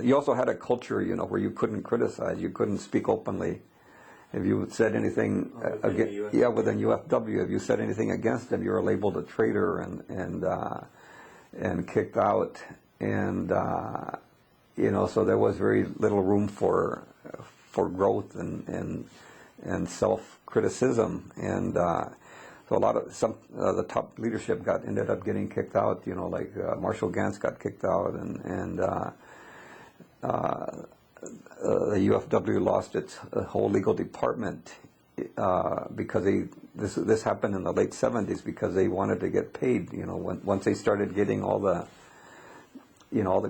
You also had a culture, where you couldn't criticize, you couldn't speak openly. If you said anything within UFW, if you said anything against them, you were labeled a traitor and kicked out. And so there was very little room for growth and self-criticism. And so a lot of the top leadership ended up getting kicked out. Like Marshall Gantz got kicked out, and the UFW lost its whole legal department because this happened in the late 70s because they wanted to get paid. Once they started getting all the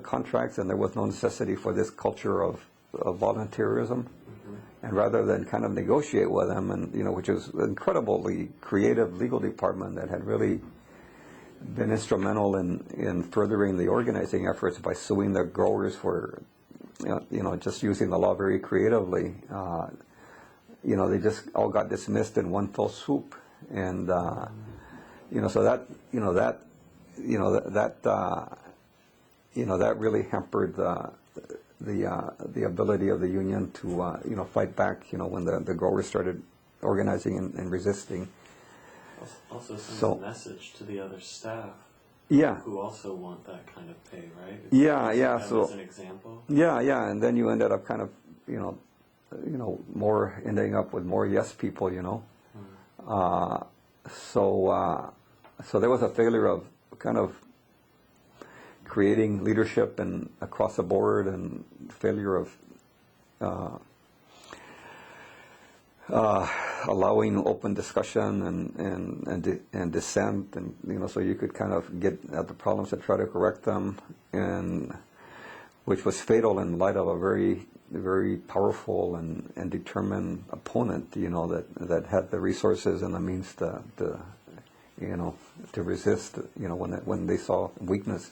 contracts, and there was no necessity for this culture of volunteerism. And rather than kind of negotiate with them, and which is an incredibly creative legal department that had really been instrumental in furthering the organizing efforts by suing the growers for just using the law very creatively. They just all got dismissed in one fell swoop, and so that really hampered the ability of the union to fight back. When the growers started organizing and resisting. Also sends a message to the other staff. Yeah. Who also want that kind of pay, right? Yeah. So as an example. Yeah, and then you ended up kind of, more ending up with more yes people, So there was a failure of kind of creating leadership and across the board, and failure of allowing open discussion and dissent, and so you could kind of get at the problems and try to correct them, and which was fatal in light of a very, very powerful and determined opponent, that had the resources and the means to resist, when they saw weakness.